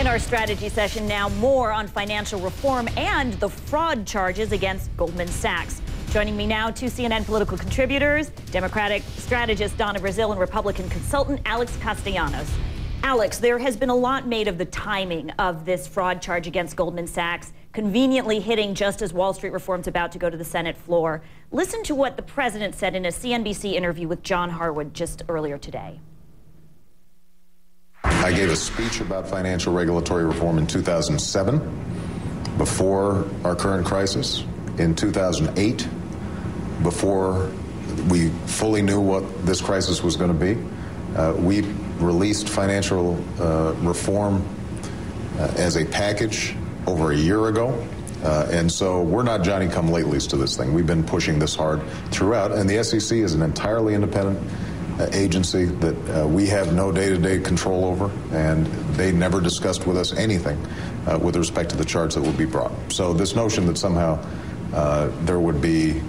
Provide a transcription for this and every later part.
In our strategy session now, more on financial reform and the fraud charges against Goldman Sachs. Joining me now, two CNN political contributors, Democratic strategist Donna Brazil and Republican consultant Alex Castellanos. Alex, there has been a lot made of the timing of this fraud charge against Goldman Sachs, conveniently hitting just as Wall Street reform's about to go to the Senate floor. Listen to what the president said in a CNBC interview with John Harwood just earlier today. I gave a speech about financial regulatory reform in 2007, before our current crisis. In 2008, before we fully knew what this crisis was going to be, we released financial reform as a package over a year ago. And so we're not Johnny-come-latelys to this thing. We've been pushing this hard throughout, and the SEC is an entirely independent agency that we have no day-to-day control over, and they never discussed with us anything with respect to the charge that would be brought. So this notion that somehow there would be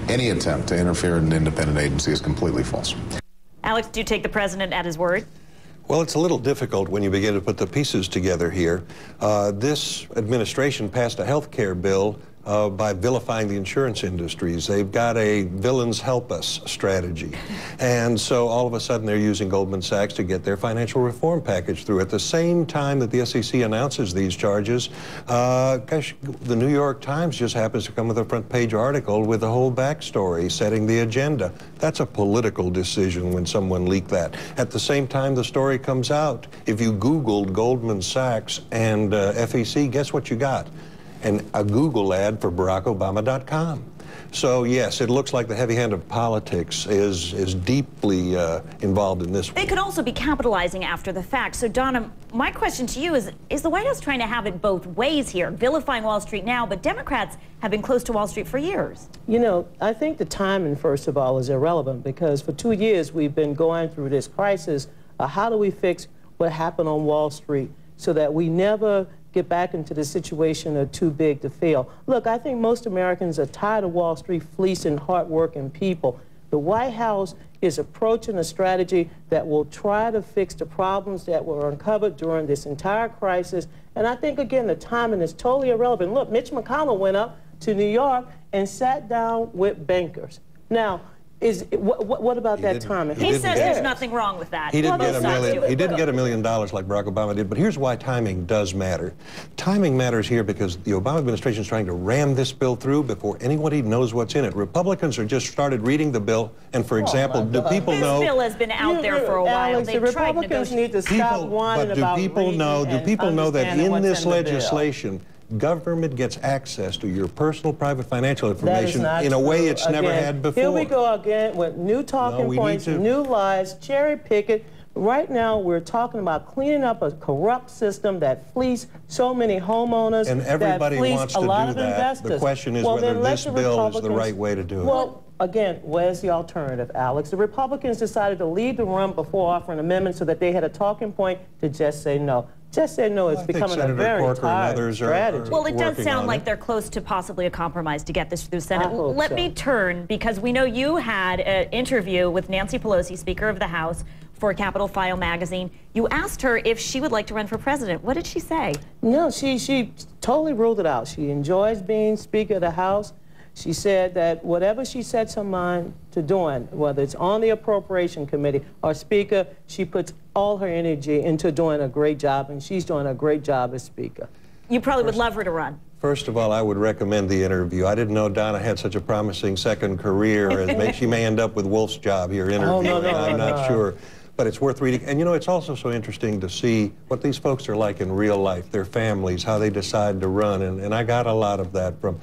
any attempt to interfere in an independent agency is completely false. Alex, do you take the president at his word? Well, it's a little difficult when you begin to put the pieces together here. This administration passed a health care bill by vilifying the insurance industries. They've got a villains help us strategy. And so all of a sudden they're using Goldman Sachs to get their financial reform package through. At the same time that the SEC announces these charges, gosh, the New York Times just happens to come with a front page article with the whole backstory setting the agenda. That's a political decision when someone leaked that. At the same time the story comes out, if you Googled Goldman Sachs and FEC, guess what you got? And a Google ad for BarackObama.com. So yes, it looks like the heavy hand of politics is deeply involved in this one. They could also be capitalizing after the fact. So Donna, my question to you is the White House trying to have it both ways here, vilifying Wall Street now, but Democrats have been close to Wall Street for years? You know, I think the timing, first of all, is irrelevant, because for 2 years we've been going through this crisis. How do we fix what happened on Wall Street so that we never get back into the situation of too big to fail? Look, I think most Americans are tired of Wall Street fleecing hardworking people. The White House is approaching a strategy that will try to fix the problems that were uncovered during this entire crisis. And I think, again, the timing is totally irrelevant. Look, Mitch McConnell went up to New York and sat down with bankers. Now, what about that timing? He says there's nothing wrong with that. He didn't get $1 million like Barack Obama did, but here's why timing does matter. Timing matters here because the Obama administration is trying to ram this bill through before anybody knows what's in it. Republicans are just started reading the bill, and for example, do people know... This bill has been out there for a while. Alex, the Republicans need to stop whining about do people know that in this legislation, government gets access to your personal private financial information in a way it's never had before? Here we go again with new talking points, new lies, cherry pick it. Right now we're talking about cleaning up a corrupt system that fleeced so many homeowners, and everybody wants to do that. The question is whether this bill is the right way to do it. Well, again, where's the alternative, Alex? The Republicans decided to leave the room before offering amendments so that they had a talking point to just say no. Just say no, it's becoming a very tired strategy. Well, it does sound like they're close to possibly a compromise to get this through the Senate. Let me turn, because we know you had an interview with Nancy Pelosi, Speaker of the House, for Capitol File magazine. You asked her if she would like to run for president. What did she say? No, she totally ruled it out. She enjoys being Speaker of the House. She said that whatever she sets her mind to doing, whether it's on the Appropriation Committee or Speaker, she puts all her energy into doing a great job, and she's doing a great job as Speaker. You probably would love her to run. First of all, I would recommend the interview. I didn't know Donna had such a promising second career, and she may end up with Wolf's job here interviewing. I'm not sure. But it's worth reading. And you know, it's also so interesting to see what these folks are like in real life, their families, how they decide to run. And I got a lot of that from,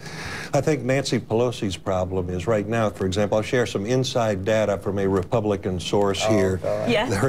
I think Nancy Pelosi's problem is right now, for example, I'll share some inside data from a Republican source here.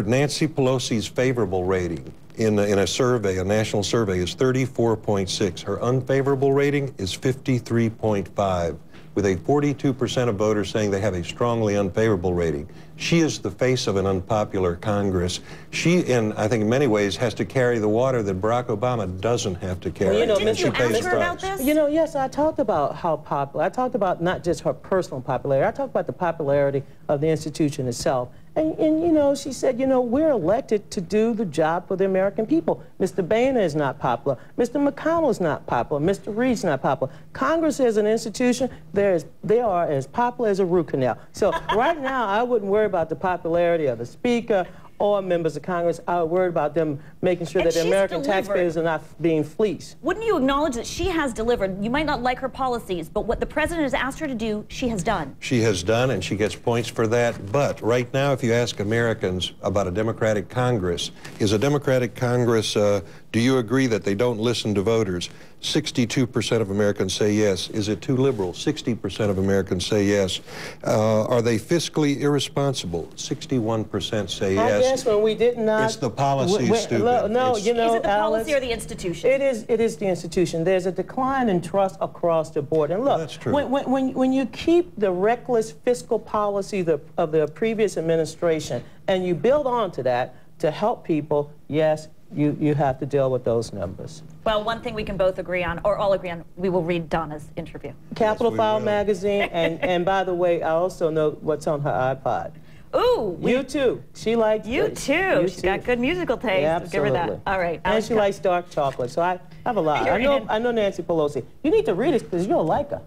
Nancy Pelosi's favorable rating in a survey, a national survey, is 34.6. Her unfavorable rating is 53.5. with a 42% of voters saying they have a strongly unfavorable rating. She is the face of an unpopular Congress. She, I think in many ways, has to carry the water that Barack Obama doesn't have to carry. Well, you know, didn't you ask her about this? You know, yes, I talked about how popular. I talked about not just her personal popularity. I talked about the popularity of the institution itself. And, you know, she said, you know, we're elected to do the job for the American people. Mr. Boehner is not popular. Mr. McConnell is not popular. Mr. Reed's not popular. Congress as an institution, they are as popular as a root canal. So right now, I wouldn't worry about the popularity of the Speaker or members of Congress. I would worry about them making sure that the American taxpayers are not being fleeced. Wouldn't you acknowledge that she has delivered? You might not like her policies, but what the president has asked her to do, she has done. She has done, and she gets points for that. But right now, if you ask Americans about a Democratic Congress, is a Democratic Congress, do you agree that they don't listen to voters? 62% of Americans say yes. Is it too liberal? 60% of Americans say yes. Are they fiscally irresponsible? 61% say yes. I guess when we did not... It's the policy, stupid. No, you know, is it the Alex, policy or the institution? It is the institution. There's a decline in trust across the board. And look, that's true. When you keep the reckless fiscal policy of the previous administration and you build on to that to help people, yes, you have to deal with those numbers. Well, one thing we can both agree on, or all agree on, we will read Donna's interview. Capitol File magazine, and by the way, I also know what's on her iPod. Ooh! You too. She likes you too. She's got good musical taste. Yeah, absolutely. Give her that. All right. And she likes dark chocolate, so I have a lot. I know Nancy Pelosi. You need to read it because you'll like her.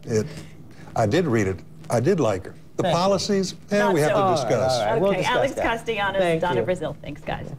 I did read it. I did like her. The policies, we have to discuss. All right. Okay, We'll discuss Alex that. Castellanos, Donna Brazile. Thanks, guys.